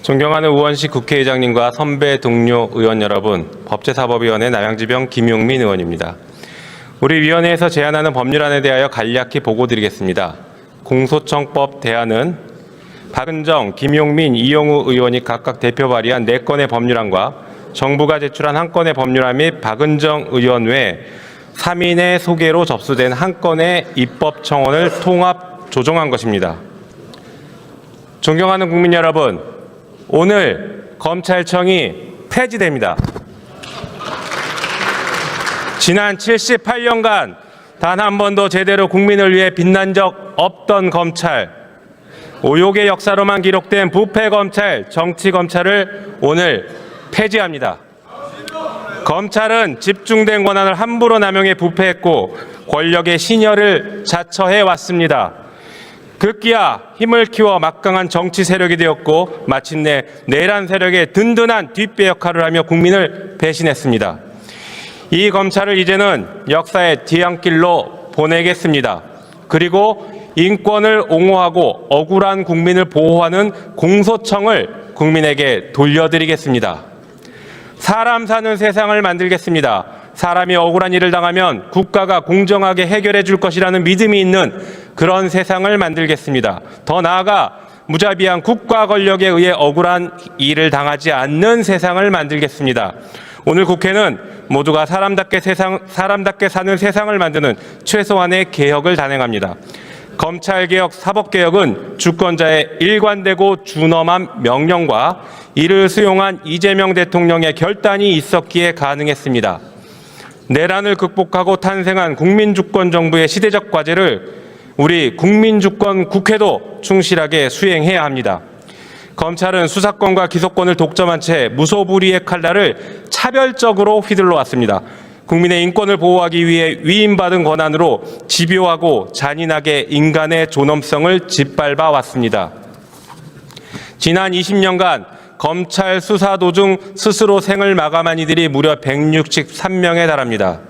존경하는 우원식 국회의장님과 선배 동료 의원 여러분, 법제사법위원회 남양주병 김용민 의원입니다. 우리 위원회에서 제안하는 법률안에 대하여 간략히 보고드리겠습니다. 공소청법 대안은 박은정, 김용민, 이용우 의원이 각각 대표 발의한 4건의 법률안과 정부가 제출한 1건의 법률안 및 박은정 의원 외 3인의 소개로 접수된 1건의 입법청원을 통합 조정한 것입니다. 존경하는 국민 여러분, 오늘 검찰청이 폐지됩니다. 지난 78년간 단 한 번도 제대로 국민을 위해 빛난 적 없던 검찰, 오욕의 역사로만 기록된 부패 검찰, 정치 검찰을 오늘 폐지합니다. 검찰은 집중된 권한을 함부로 남용해 부패했고 권력의 신여를 자처해 왔습니다. 급기야 힘을 키워 막강한 정치 세력이 되었고 마침내 내란 세력의 든든한 뒷배 역할을 하며 국민을 배신했습니다. 이 검찰을 이제는 역사의 뒤안길로 보내겠습니다. 그리고 인권을 옹호하고 억울한 국민을 보호하는 공소청을 국민에게 돌려드리겠습니다. 사람 사는 세상을 만들겠습니다. 사람이 억울한 일을 당하면 국가가 공정하게 해결해 줄 것이라는 믿음이 있는 그런 세상을 만들겠습니다. 더 나아가 무자비한 국가 권력에 의해 억울한 일을 당하지 않는 세상을 만들겠습니다. 오늘 국회는 모두가 사람답게 사는 세상을 만드는 최소한의 개혁을 단행합니다. 검찰개혁, 사법개혁은 주권자의 일관되고 준엄한 명령과 이를 수용한 이재명 대통령의 결단이 있었기에 가능했습니다. 내란을 극복하고 탄생한 국민주권 정부의 시대적 과제를 우리 국민주권 국회도 충실하게 수행해야 합니다. 검찰은 수사권과 기소권을 독점한 채 무소불위의 칼날을 차별적으로 휘둘러 왔습니다. 국민의 인권을 보호하기 위해 위임받은 권한으로 집요하고 잔인하게 인간의 존엄성을 짓밟아 왔습니다. 지난 20년간 검찰 수사 도중 스스로 생을 마감한 이들이 무려 163명에 달합니다.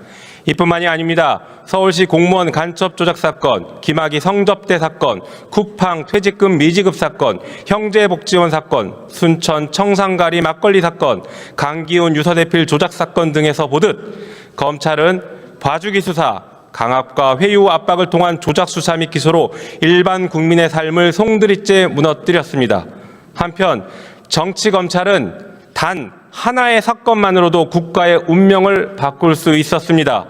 이뿐만이 아닙니다. 서울시 공무원 간첩 조작 사건, 김학의 성접대 사건, 쿠팡 퇴직금 미지급 사건, 형제복지원 사건, 순천 청산가리 막걸리 사건, 강기훈 유서대필 조작 사건 등에서 보듯 검찰은 봐주기 수사, 강압과 회유 압박을 통한 조작 수사 및 기소로 일반 국민의 삶을 송두리째 무너뜨렸습니다. 한편 정치 검찰은 단 하나의 사건만으로도 국가의 운명을 바꿀 수 있었습니다.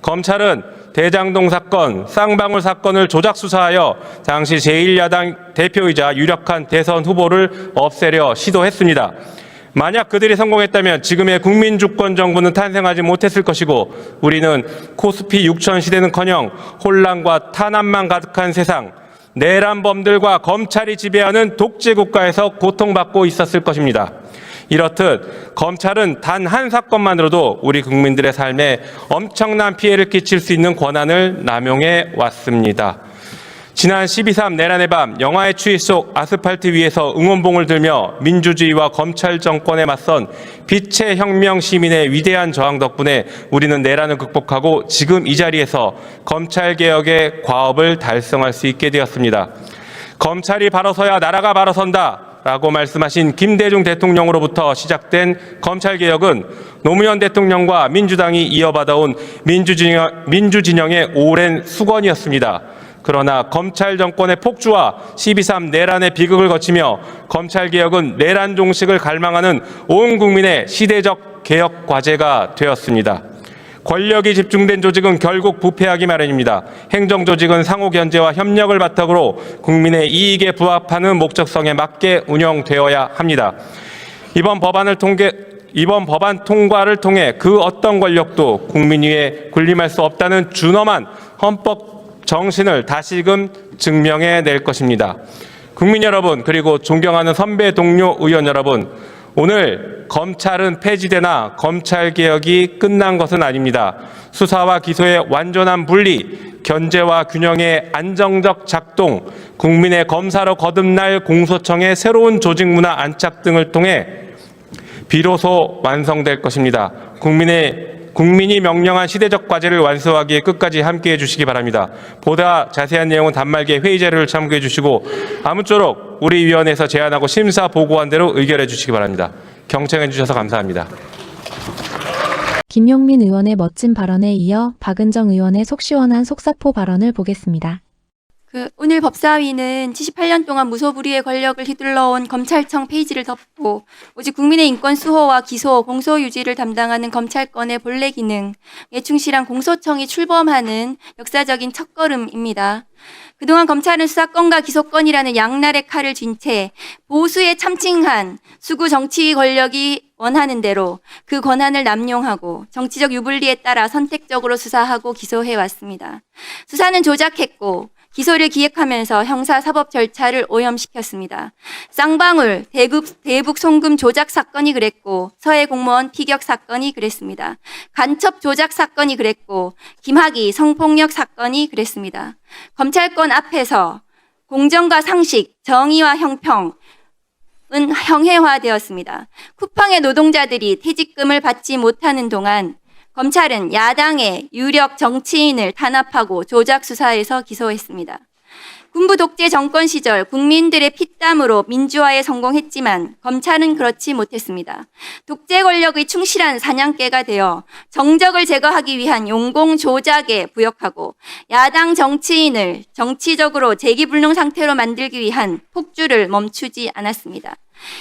검찰은 대장동 사건, 쌍방울 사건을 조작 수사하여 당시 제1야당 대표이자 유력한 대선 후보를 없애려 시도했습니다. 만약 그들이 성공했다면 지금의 국민주권 정부는 탄생하지 못했을 것이고 우리는 코스피 6천 시대는커녕 혼란과 탄압만 가득한 세상, 내란범들과 검찰이 지배하는 독재국가에서 고통받고 있었을 것입니다. 이렇듯 검찰은 단 한 사건만으로도 우리 국민들의 삶에 엄청난 피해를 끼칠 수 있는 권한을 남용해 왔습니다. 지난 12.3 내란의 밤, 영화의 추위 속 아스팔트 위에서 응원봉을 들며 민주주의와 검찰 정권에 맞선 빛의 혁명 시민의 위대한 저항 덕분에 우리는 내란을 극복하고 지금 이 자리에서 검찰개혁의 과업을 달성할 수 있게 되었습니다. 검찰이 바로 서야 나라가 바로 선다 라고 말씀하신 김대중 대통령으로부터 시작된 검찰개혁은 노무현 대통령과 민주당이 이어받아온 민주진영의 오랜 수건이었습니다. 그러나 검찰 정권의 폭주와 12.3 내란의 비극을 거치며 검찰개혁은 내란 종식을 갈망하는 온 국민의 시대적 개혁 과제가 되었습니다. 권력이 집중된 조직은 결국 부패하기 마련입니다. 행정조직은 상호 견제와 협력을 바탕으로 국민의 이익에 부합하는 목적성에 맞게 운영되어야 합니다. 이번 법안 통과를 통해 그 어떤 권력도 국민 위에 군림할 수 없다는 준엄한 헌법 정신을 다시금 증명해낼 것입니다. 국민 여러분, 그리고 존경하는 선배 동료 의원 여러분, 오늘 검찰은 폐지되나 검찰개혁이 끝난 것은 아닙니다. 수사와 기소의 완전한 분리, 견제와 균형의 안정적 작동, 국민의 검사로 거듭날 공소청의 새로운 조직 문화 안착 등을 통해 비로소 완성될 것입니다. 국민의 국민이 명령한 시대적 과제를 완수하기에 끝까지 함께해 주시기 바랍니다. 보다 자세한 내용은 단말기에 회의 자료를 참고해 주시고 아무쪼록 우리 위원회에서 제안하고 심사 보고한 대로 의결해 주시기 바랍니다. 경청해 주셔서 감사합니다. 김용민 의원의 멋진 발언에 이어 박은정 의원의 속 시원한 속사포 발언을 보겠습니다. 오늘 법사위는 78년 동안 무소불위의 권력을 휘둘러온 검찰청 페이지를 덮고 오직 국민의 인권 수호와 기소, 공소 유지를 담당하는 검찰권의 본래 기능에 충실한 공소청이 출범하는 역사적인 첫걸음입니다. 그동안 검찰은 수사권과 기소권이라는 양날의 칼을 쥔 채 보수에 참칭한 수구 정치 권력이 원하는 대로 그 권한을 남용하고 정치적 유불리에 따라 선택적으로 수사하고 기소해 왔습니다. 수사는 조작했고 기소를 기획하면서 형사사법 절차를 오염시켰습니다. 쌍방울, 대북 송금 조작 사건이 그랬고 서해 공무원 피격 사건이 그랬습니다. 간첩 조작 사건이 그랬고 김학의 성폭력 사건이 그랬습니다. 검찰권 앞에서 공정과 상식, 정의와 형평은 형해화되었습니다. 쿠팡의 노동자들이 퇴직금을 받지 못하는 동안 검찰은 야당의 유력 정치인을 탄압하고 조작 수사해서 기소했습니다. 군부 독재 정권 시절 국민들의 피땀으로 민주화에 성공했지만 검찰은 그렇지 못했습니다. 독재 권력의 충실한 사냥개가 되어 정적을 제거하기 위한 용공 조작에 부역하고 야당 정치인을 정치적으로 재기불능 상태로 만들기 위한 폭주를 멈추지 않았습니다.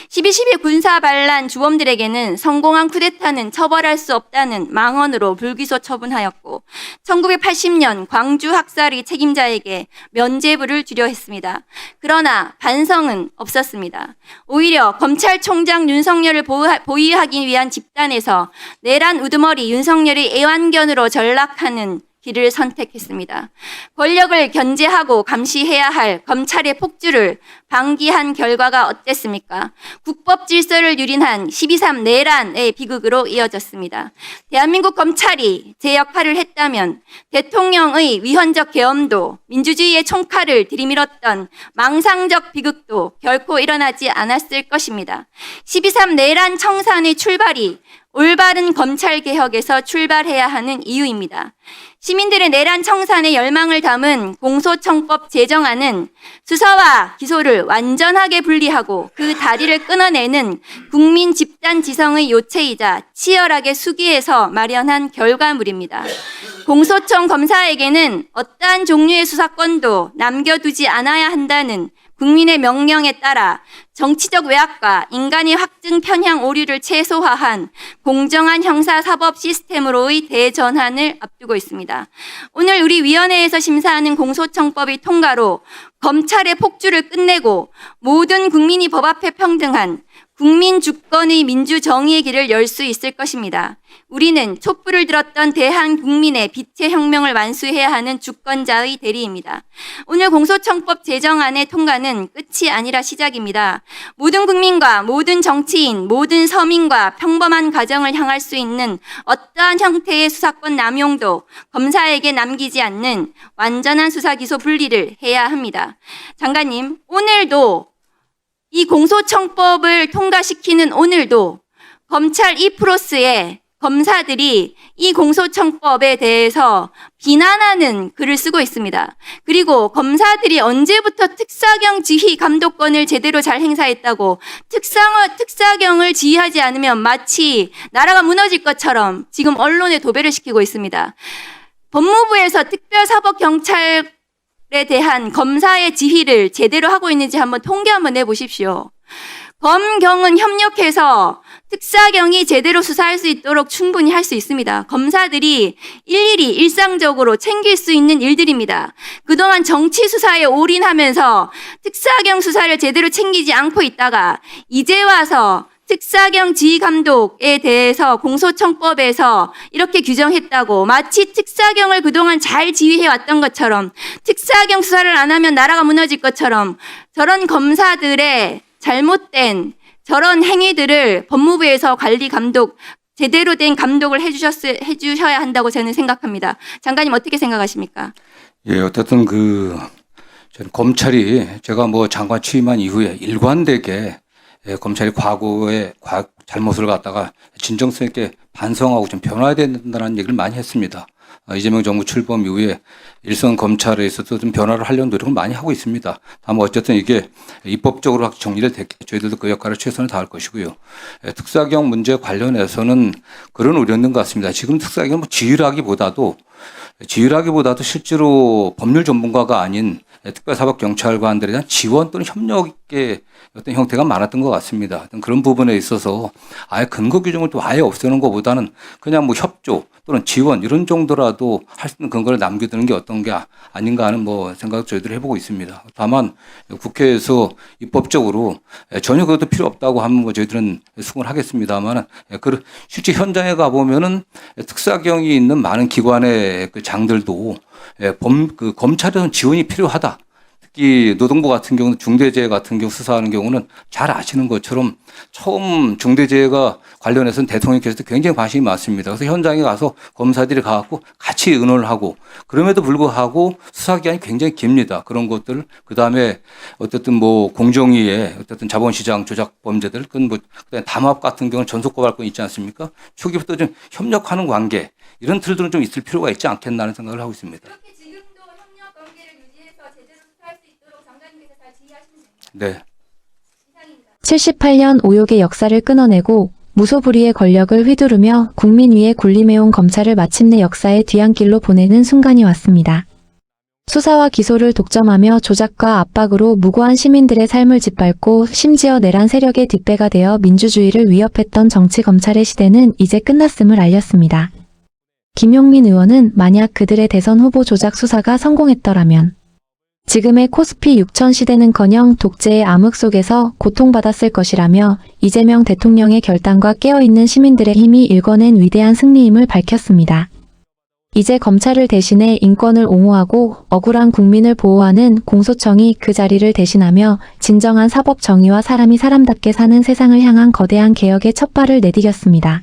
12.12 군사 반란 주범들에게는 성공한 쿠데타는 처벌할 수 없다는 망언으로 불기소 처분하였고 1980년 광주 학살의 책임자에게 면죄부를 주려 했습니다. 그러나 반성은 없었습니다. 오히려 검찰총장 윤석열을 보위하기 위한 집단에서 내란 우두머리 윤석열의 애완견으로 전락하는 길을 선택했습니다. 권력을 견제하고 감시해야 할 검찰의 폭주를 방기한 결과가 어땠습니까? 국법 질서를 유린한 12.3 내란의 비극으로 이어졌습니다. 대한민국 검찰이 제 역할을 했다면 대통령의 위헌적 계엄도 민주주의의 총칼을 들이밀었던 망상적 비극도 결코 일어나지 않았을 것입니다. 12.3 내란 청산의 출발이 올바른 검찰개혁에서 출발해야 하는 이유입니다. 시민들의 내란 청산의 열망을 담은 공소청법 제정안은 수사와 기소를 완전하게 분리하고 그 다리를 끊어내는 국민 집단 지성의 요체이자 치열하게 수기해서 마련한 결과물입니다. 공소청 검사에게는 어떠한 종류의 수사권도 남겨두지 않아야 한다는 국민의 명령에 따라 정치적 외압과 인간의 확증 편향 오류를 최소화한 공정한 형사사법 시스템으로의 대전환을 앞두고 있습니다. 오늘 우리 위원회에서 심사하는 공소청법의 통과로 검찰의 폭주를 끝내고 모든 국민이 법 앞에 평등한 국민 주권의 민주정의의 길을 열 수 있을 것입니다. 우리는 촛불을 들었던 대한국민의 빛의 혁명을 완수해야 하는 주권자의 대리입니다. 오늘 공소청법 제정안의 통과는 끝이 아니라 시작입니다. 모든 국민과 모든 정치인, 모든 서민과 평범한 가정을 향할 수 있는 어떠한 형태의 수사권 남용도 검사에게 남기지 않는 완전한 수사기소 분리를 해야 합니다. 장관님, 오늘도 이 공소청법을 통과시키는 오늘도 검찰 2+의 검사들이 이 공소청법에 대해서 비난하는 글을 쓰고 있습니다. 그리고 검사들이 언제부터 특사경 지휘 감독권을 제대로 잘 행사했다고 특사경을 지휘하지 않으면 마치 나라가 무너질 것처럼 지금 언론에 도배를 시키고 있습니다. 법무부에서 특별사법경찰 에 대한 검사의 지휘를 제대로 하고 있는지 한번 통계 한번 내보십시오. 검경은 협력해서 특사경이 제대로 수사할 수 있도록 충분히 할 수 있습니다. 검사들이 일일이 일상적으로 챙길 수 있는 일들입니다. 그동안 정치 수사에 올인하면서 특사경 수사를 제대로 챙기지 않고 있다가 이제 와서 특사경 지휘감독에 대해서 공소청법에서 이렇게 규정했다고 마치 특사경을 그동안 잘 지휘해왔던 것처럼 특사경 수사를 안 하면 나라가 무너질 것처럼 저런 검사들의 잘못된 저런 행위들을 법무부에서 관리 감독 제대로 된 감독을 해주셔야 한다고 저는 생각합니다. 장관님 어떻게 생각하십니까? 예, 어쨌든 검찰이 제가 장관 취임한 이후에 일관되게 검찰이 과거의 잘못을 갖다가 진정성 있게 반성하고 좀 변화해야 된다는 얘기를 많이 했습니다. 이재명 정부 출범 이후에 일선 검찰에 있어서 좀 변화를 하려는 노력을 많이 하고 있습니다. 다만 어쨌든 이게 입법적으로 정리를 됐기 때문에 저희들도 그 역할을 최선을 다할 것이고요. 특사경 문제 관련해서는 그런 우려는 있는 것 같습니다. 지금 특사경은 뭐 지휘라기보다도 실제로 법률 전문가가 아닌 특별사법경찰관들에 대한 지원 또는 협력의 어떤 형태가 많았던 것 같습니다. 그런 부분에 있어서 아예 근거 규정을 또 아예 없애는 것보다는 그냥 뭐 협조 또는 지원 이런 정도라도 할 수 있는 근거를 남겨두는 게 어떤 게 아닌가 하는 뭐 생각을 저희들이 해보고 있습니다. 다만 국회에서 입법적으로 전혀 그것도 필요 없다고 하면 뭐 저희들은 수긍을 하겠습니다만 실제 현장에 가보면은 특사경이 있는 많은 기관의 그 장들도 검찰에서는 지원이 필요하다. 특히 노동부 같은 경우는 중대재해 같은 경우 수사하는 경우는 잘 아시는 것처럼 처음 중대재해가 관련해서는 대통령께서도 굉장히 관심이 많습니다. 그래서 현장에 가서 검사들이 가갖고 같이 의논을 하고 그럼에도 불구하고 수사기간이 굉장히 깁니다. 그런 것들 그다음에 어쨌든 뭐 공정위의 어쨌든 자본시장 조작 범죄들 그건 뭐 담합 같은 경우는 전속고발권 있지 않습니까? 초기부터 좀 협력하는 관계 이런 틀들은 좀 있을 필요가 있지 않겠나 하는 생각을 하고 있습니다. 그렇게 지금도 협력 관계를 유지해서 제대로 수사할 수 있도록 장관님께서 잘 지휘하시면 됩니다. 네. 이상입니다. 78년 5.6의 역사를 끊어내고 무소불위의 권력을 휘두르며 국민 위에 군림해온 검찰을 마침내 역사의 뒤안길로 보내는 순간이 왔습니다. 수사와 기소를 독점하며 조작과 압박으로 무고한 시민들의 삶을 짓밟고 심지어 내란 세력의 뒷배가 되어 민주주의를 위협했던 정치 검찰의 시대는 이제 끝났음을 알렸습니다. 김용민 의원은 만약 그들의 대선 후보 조작 수사가 성공했더라면 지금의 코스피 6천 시대는커녕 독재의 암흑 속에서 고통받았을 것이라며 이재명 대통령의 결단과 깨어있는 시민들의 힘이 일궈낸 위대한 승리임을 밝혔습니다. 이제 검찰을 대신해 인권을 옹호하고 억울한 국민을 보호하는 공소청이 그 자리를 대신하며 진정한 사법 정의와 사람이 사람답게 사는 세상을 향한 거대한 개혁의 첫발을 내디뎠습니다.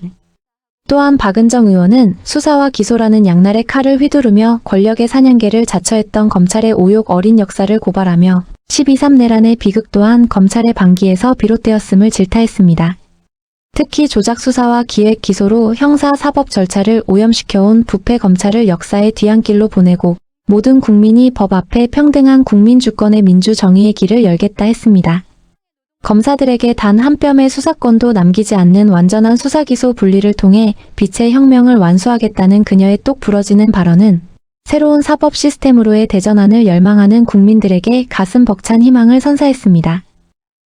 또한 박은정 의원은 수사와 기소라는 양날의 칼을 휘두르며 권력의 사냥개를 자처했던 검찰의 오욕 어린 역사를 고발하며 12.3 내란의 비극 또한 검찰의 방기에서 비롯되었음을 질타했습니다. 특히 조작 수사와 기획 기소로 형사 사법 절차를 오염시켜온 부패 검찰을 역사의 뒤안길로 보내고 모든 국민이 법 앞에 평등한 국민 주권의 민주정의의 길을 열겠다 했습니다. 검사들에게 단 한 뼘의 수사권도 남기지 않는 완전한 수사기소 분리를 통해 빛의 혁명을 완수하겠다는 그녀의 똑 부러지는 발언은 새로운 사법 시스템으로의 대전환을 열망하는 국민들에게 가슴 벅찬 희망을 선사했습니다.